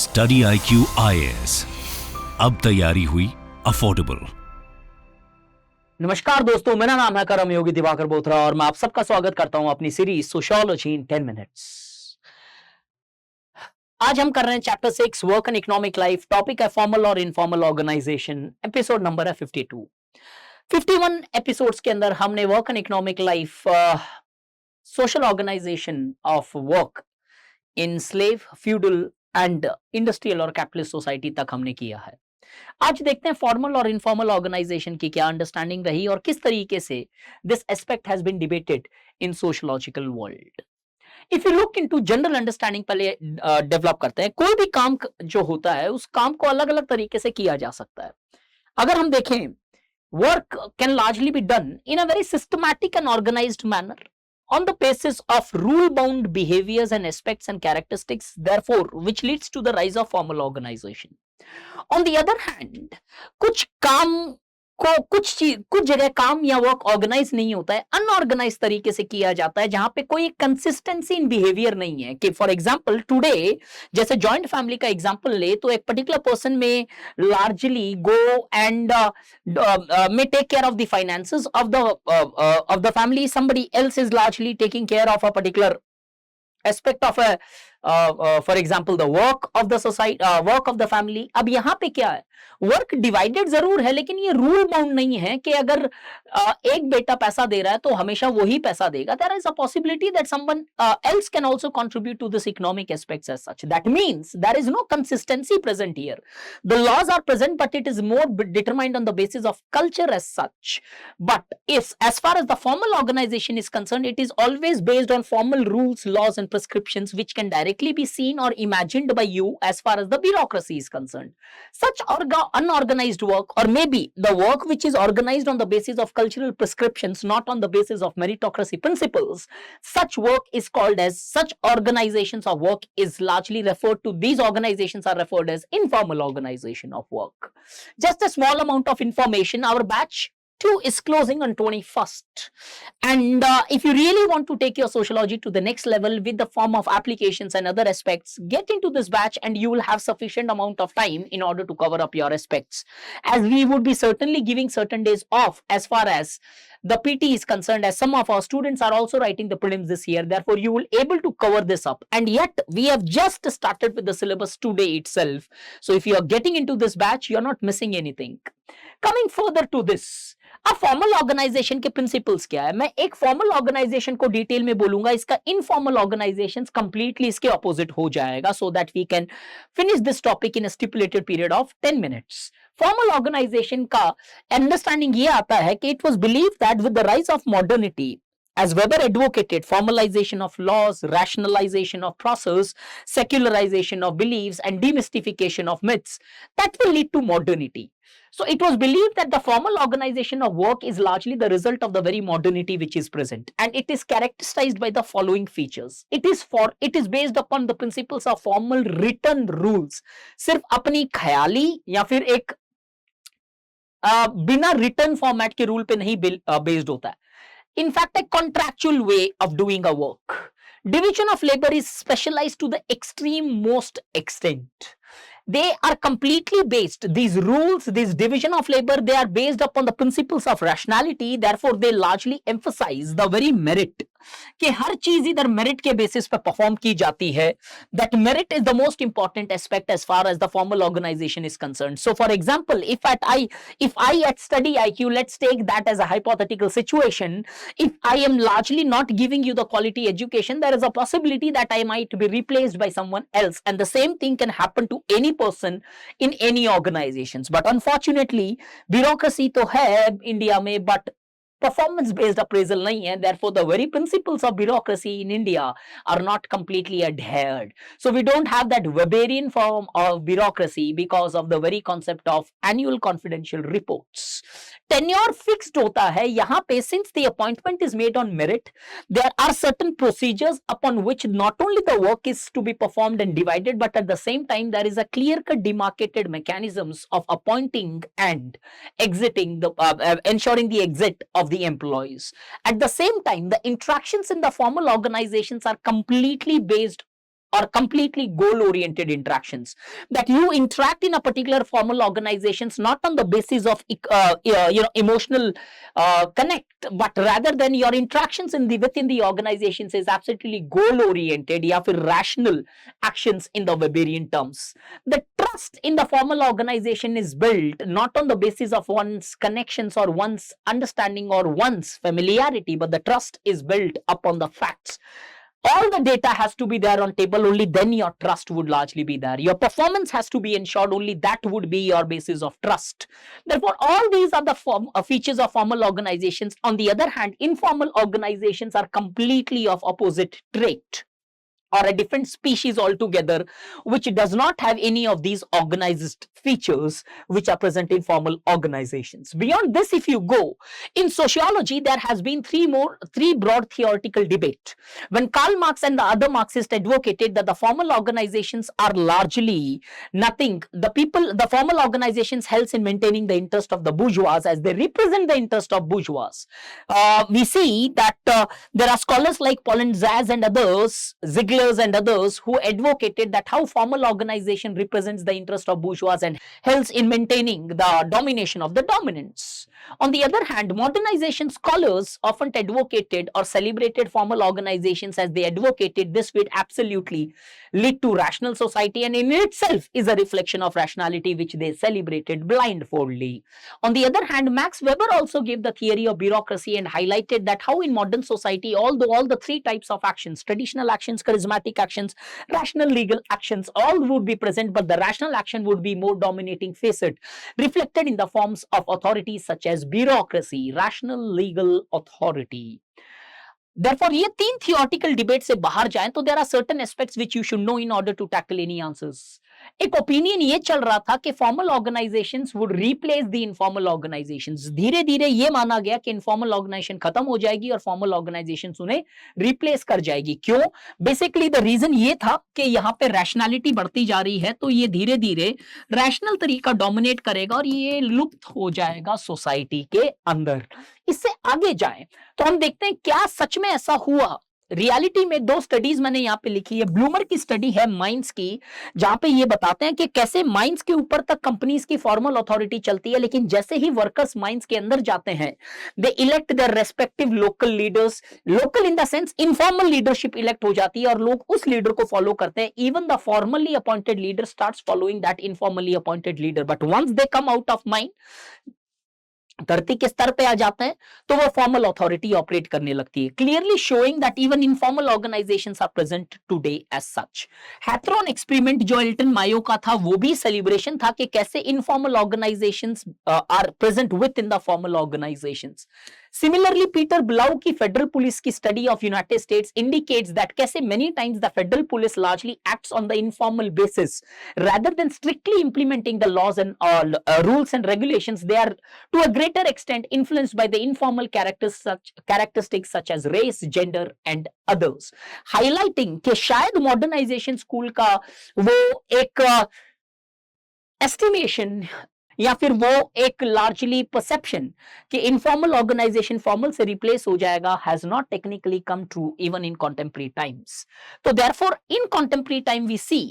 StudyIQ IAS, अब तैयारी हुई अफोर्डेबल। नमस्कार दोस्तों, मेरा नाम है करम योगी दिवाकर बोथरा और मैं आप सबका स्वागत करता हूं अपनी सीरीज सोशियोलॉजी इन 10 मिनट्स। आज हम कर रहे हैं chapter 6 work and economic life. Topic है फॉर्मल और इनफॉर्मल ऑर्गेनाइजेशन। एपिसोड नंबर है 52। 51 एपिसोड्स के अंदर हमने work and economic life, social organization of work in slave, feudal and industrial और कैपिटलिस्ट सोसाइटी तक हमने किया है। आज देखते हैं फॉर्मल और इनफॉर्मल ऑर्गेनाइजेशन की क्या अंडरस्टैंडिंग रही और किस तरीके से this aspect has been debated in sociological world. If you look into general understanding पहले डेवलप करते हैं। कोई भी काम जो होता है उस काम को अलग अलग तरीके से किया जा सकता है। अगर हम देखें, work can largely be done in a very systematic and organized manner on the basis of rule-bound behaviors and aspects and characteristics, therefore, which leads to the rise of formal organization. On the other hand, कुछ काम को कुछ जगह काम या work organise नहीं होता है, अनऑर्गेनाइज तरीके से किया जाता है, जहां पे कोई कंसिस्टेंसी इन बिहेवियर नहीं है। कि फॉर एग्जांपल टुडे, जैसे जॉइंट फैमिली का एग्जांपल ले तो एक पर्टिकुलर पर्सन में largely go and may take care of the finances of the family. Somebody else is largely taking care of a particular aspect of a for example the work of the society, work of the family. अब यहाँ पे क्या है, work divided जरूर है लेकिन ये rule bound नहीं है कि अगर एक बेटा पैसा दे रहा है तो हमेशा वही पैसा देगा. There is a possibility that someone else can also contribute to this economic aspects as such. That means there is no consistency present here. The laws are present but it is more determined on the basis of culture as such. But if as far as the formal organization is concerned, it is always based on formal rules, laws and prescriptions which can directly be seen or imagined by you as far as the bureaucracy is concerned. Such unorganized work, or maybe the work which is organized on the basis of cultural prescriptions, not on the basis of meritocracy principles, such work is called as, such organizations of work is largely referred to, these organizations are referred as informal organization of work. Just a small amount of information, our batch 2 is closing on 21st, and if you really want to take your sociology to the next level with the form of applications and other aspects, get into this batch and you will have sufficient amount of time in order to cover up your aspects, as we would be certainly giving certain days off as far as the PT is concerned, as some of our students are also writing the prelims this year. Therefore you will able to cover this up, and yet we have just started with the syllabus today itself. So if you are getting into this batch, you are not missing anything. Coming further to this, अब formal organisation के principles क्या है, मैं एक formal organisation को detail में बोलूंगा, इसका इनफॉर्मल ऑर्गेनाइजेशंस कंप्लीटली इसके ऑपोजिट हो जाएगा, so that we can finish this topic in a stipulated period of 10 minutes. Formal organization का अंडरस्टैंडिंग ये आता है कि it was believed that with the rise of modernity, as Weber advocated, formalization of laws, rationalization of process, secularization of beliefs and demystification of myths, that will lead to modernity. So it was believed that the formal organization of work is largely the result of the very modernity which is present, and it is characterized by the following features. It is based upon the principles of formal written rules. सिर्फ अपनी ख्याली या फिर एक बिना return format के rule पे नहीं based होता है. In fact, a contractual way of doing a work. Division of labor is specialized to the extreme most extent. They are completely based, these rules, this division of labor, they are based upon the principles of rationality. Therefore, they largely emphasize the very merit, कि हर चीज इधर merit के basis पे perform की जाती है. That merit is the most important aspect as far as the formal organization is concerned. So, for example, if I at StudyIQ, let's take that as a hypothetical situation. If I am largely not giving you the quality education, there is a possibility that I might be replaced by someone else, and the same thing can happen to any person in any organizations. But unfortunately, bureaucracy तो है India में, but performance based appraisal nahi hai. Therefore the very principles of bureaucracy in India are not completely adhered. So we don't have that Weberian form of bureaucracy because of the very concept of annual confidential reports. Tenure fixed hota hai yahan pe, since the appointment is made on merit, there are certain procedures upon which not only the work is to be performed and divided, but at the same time there is a clear cut demarcated mechanisms of appointing and exiting the ensuring the exit of the employees. At the same time, the interactions in the formal organizations are completely based or completely goal-oriented interactions. That you interact in a particular formal organizations not on the basis of emotional connect, but rather than your interactions in the within the organizations is absolutely goal-oriented या फिर rational actions in the Weberian terms. The trust in the formal organization is built not on the basis of one's connections or one's understanding or one's familiarity, but the trust is built upon the facts. All the data has to be there on table, only then your trust would largely be there. Your performance has to be ensured, only that would be your basis of trust. Therefore, all these are the features of formal organizations. On the other hand, informal organizations are completely of opposite trait, or a different species altogether, which does not have any of these organized features which are present in formal organizations. Beyond this, if you go, in sociology, there has been three broad theoretical debate. When Karl Marx and the other Marxists advocated that the formal organizations are largely nothing, the formal organizations helps in maintaining the interest of the bourgeois as they represent the interest of bourgeois. We see that there are scholars like Polenzas and others, Ziegler and others, who advocated that how formal organization represents the interest of bourgeois and helps in maintaining the domination of the dominants. On the other hand, modernization scholars often advocated or celebrated formal organizations as they advocated this would absolutely lead to rational society, and in itself is a reflection of rationality which they celebrated blindfoldly. On the other hand, Max Weber also gave the theory of bureaucracy and highlighted that how in modern society, although all the three types of actions, traditional actions, charismatic actions, rational legal actions, all would be present, but the rational action would be more dominating facet, reflected in the forms of authority such as bureaucracy, rational legal authority. Therefore, ये तीन theoretical debates से बाहर जाएं तो there are certain aspects which you should know in order to tackle any answers. एक opinion ये चल रहा था कि formal organisations would replace the informal organisations. धीरे धीरे ये माना गया कि इनफॉर्मल ऑर्गेनाइजेशन खत्म हो जाएगी और फॉर्मल ऑर्गेनाइजेशंस उन्हें रिप्लेस कर जाएगी. क्यों? बेसिकली द रीजन ये था कि यहाँ पे रैशनैलिटी बढ़ती जा रही है, तो ये धीरे धीरे रैशनल तरीका डोमिनेट करेगा और ये लुप्त हो जाएगा सोसाइटी के अंदर. इससे आगे जाएं तो हम देखते हैं क्या सच में ऐसा हुआ. रियलिटी में दो स्टडीज मैंने यहाँ पे लिखी है. ब्लूमर की स्टडी है माइंस की, जहां पे ये बताते हैं कि कैसे माइंस के ऊपर तक कंपनीज की फॉर्मल अथॉरिटी चलती है, लेकिन जैसे ही वर्कर्स माइंस के अंदर जाते हैं they elect their respective local leaders. Local in the sense informal leadership elect हो जाती है और लोग उस लीडर को फॉलो करते हैं. Even the formally appointed leader starts following that informally appointed leader, but once they come out of mind, धरती के स्तर पे आ जाते हैं, तो वो फॉर्मल अथॉरिटी ऑपरेट करने लगती है. Clearly showing that even informal organizations are present today as such. Hawthorne experiment जो एल्टन मायो का था वो भी सेलिब्रेशन था कि कैसे informal organizations are present with in the formal organizations. Similarly, Peter Blau की फेडरल पुलिस की study of United States indicates that कैसे many times the federal police largely acts on the informal basis rather than strictly implementing the laws and rules and regulations. They are to a greater extent influenced by the informal characteristics such as race, gender and others, highlighting कि शायद modernization school का वो एक estimation या फिर वो एक largely perception कि इनफॉर्मल ऑर्गेनाइजेशन फॉर्मल से रिप्लेस हो जाएगा has not technically come true even in contemporary times. तो therefore in contemporary time we see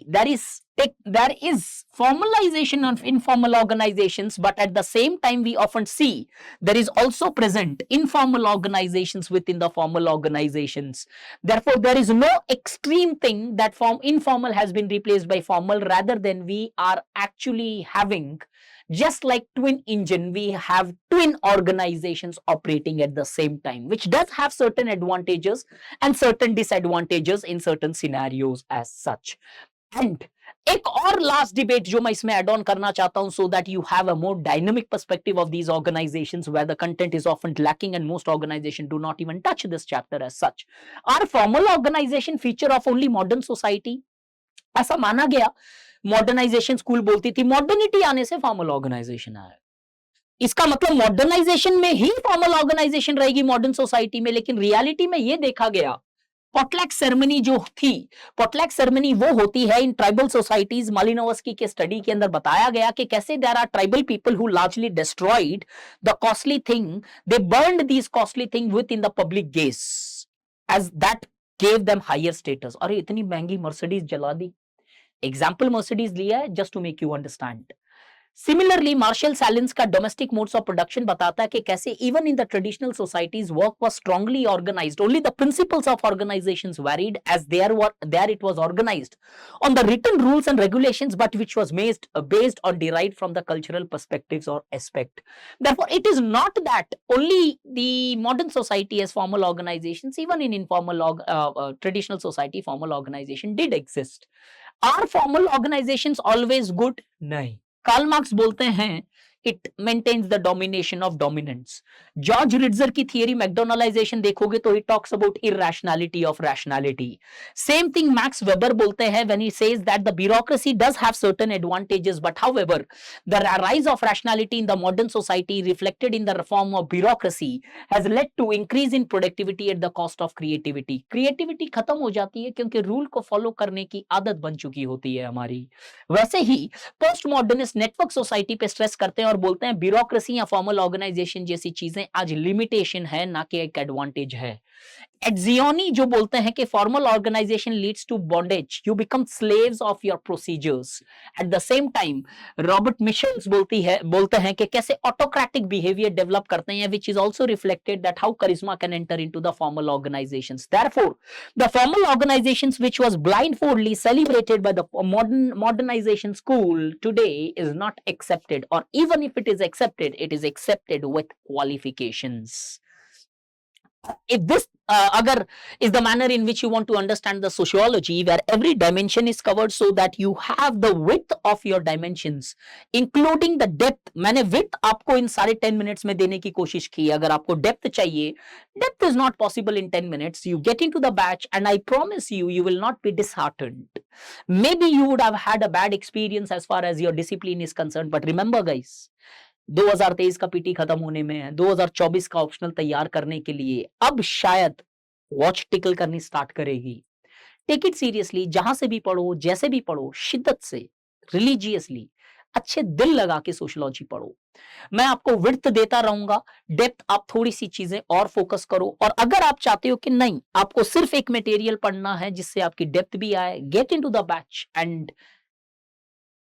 there is formalization of informal organizations, but at the same time we often see there is also present informal organizations within the formal organizations. Therefore, there is no extreme thing that informal has been replaced by formal, rather than we are actually having, just like twin engine, we have twin organizations operating at the same time, which does have certain advantages and certain disadvantages in certain scenarios as such. And एक और last debate जो मैं इसमें add on करना चाहता हूं, so that you have a more dynamic perspective of these organizations where the content is often lacking and most organizations do not even touch this chapter as such. Are formal organization feature of only modern society? ऐसा माना गया. Modernisation school बोलती थी modernity आने से formal organisation आया. इसका मतलब मॉडर्नाइजेशन में ही फॉर्मल ऑर्गेनाइजेशन रहेगी मॉडर्न सोसाइटी में, लेकिन रियलिटी में यह देखा गया पॉटलैक सेरेमनी जो थी, पॉटलैक सेरेमनी वो होती है इन ट्राइबल सोसाइटीज. मालिनोवस्की के स्टडी के अंदर बताया गया कि कैसे there are tribal people who largely destroyed the costly thing, they burned these costly thing with in the public gaze, as that gave them higher status. अरे इतनी महंगी मर्सिडीज जला दी. एग्जाम्पल मर्सिडीज लिया है just to make you understand. Similarly Marshall Sahlins का domestic modes of production बताता है कि कैसे even in the traditional societies work was strongly organized, only the principles of organizations varied as there it was organized on the written rules and regulations, but which was based on derived from the cultural perspectives or aspect. Therefore, it is not that only the modern society has formal organizations. Even in informal traditional society, formal organization did exist. Are formal organizations always good? नहीं. Karl Marx बोलते हैं it maintains the domination of dominance. George Ritzer की theory McDonaldization देखोगे तो it talks about irrationality of rationality. Same thing Max Weber बोलते हैं when he says that the bureaucracy does have certain advantages, but however the rise of rationality in the modern society reflected in the reform of bureaucracy has led to increase in productivity at the cost of creativity. Creativity खत्म हो जाती है क्योंकि rule को follow करने की आदत बन चुकी होती है हमारी. वैसे ही पोस्ट मॉडर्निस्ट नेटवर्क सोसाइटी पे स्ट्रेस करते हैं और बोलते हैं ब्यूरोक्रेसी या फॉर्मल ऑर्गेनाइजेशन जैसी चीजें आज लिमिटेशन है ना कि एक एडवांटेज है. एड्जियोनी जो बोलते हैं कि formal organisation leads to bondage, you become slaves of your procedures. At the same time Robert Michels बोलते हैं कि कैसे ऑटोक्रेटिक बिहेवियर डेवलप करते हैं, which is also reflected that how charisma can enter into the formal organisations. Therefore the formal organisations which was blindfoldly celebrated by the modernization school today is not accepted, or even if it is accepted, it is accepted with qualifications. If this agar is the manner in which you want to understand the sociology, where every dimension is covered so that you have the width of your dimensions including the depth. मैंने width आपको इन सारे 10 minutes में देने की कोशिश की. अगर आपको depth चाहिए, depth is not possible in 10 minutes. You get into the batch and I promise you, you will not be disheartened. Maybe you would have had a bad experience as far as your discipline is concerned, but remember guys, 2023 का PT खत्म होने में है, 2024 का optional तैयार करने के लिए अब शायद वॉच टिकल करनी स्टार्ट करेगी. Take it seriously. जहां से भी पढ़ो, जैसे भी पढ़ो, शिद्दत से, रिलीजियसली, अच्छे दिल लगा के सोशियोलॉजी पढ़ो. मैं आपको विड्थ देता रहूंगा, डेप्थ आप थोड़ी सी चीजें और फोकस करो. और अगर आप चाहते हो कि नहीं आपको सिर्फ एक मटेरियल पढ़ना है जिससे आपकी डेप्थ भी आए, get into the batch. And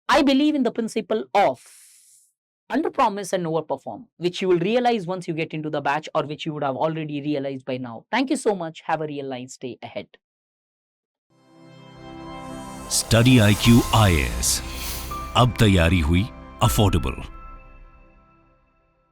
I believe in the principle of under promise and over perform, which you will realize once you get into the batch, or which you would have already realized by now. Thank you so much. Have a real nice day ahead. StudyIQ IAS. अब तैयारी हुई affordable.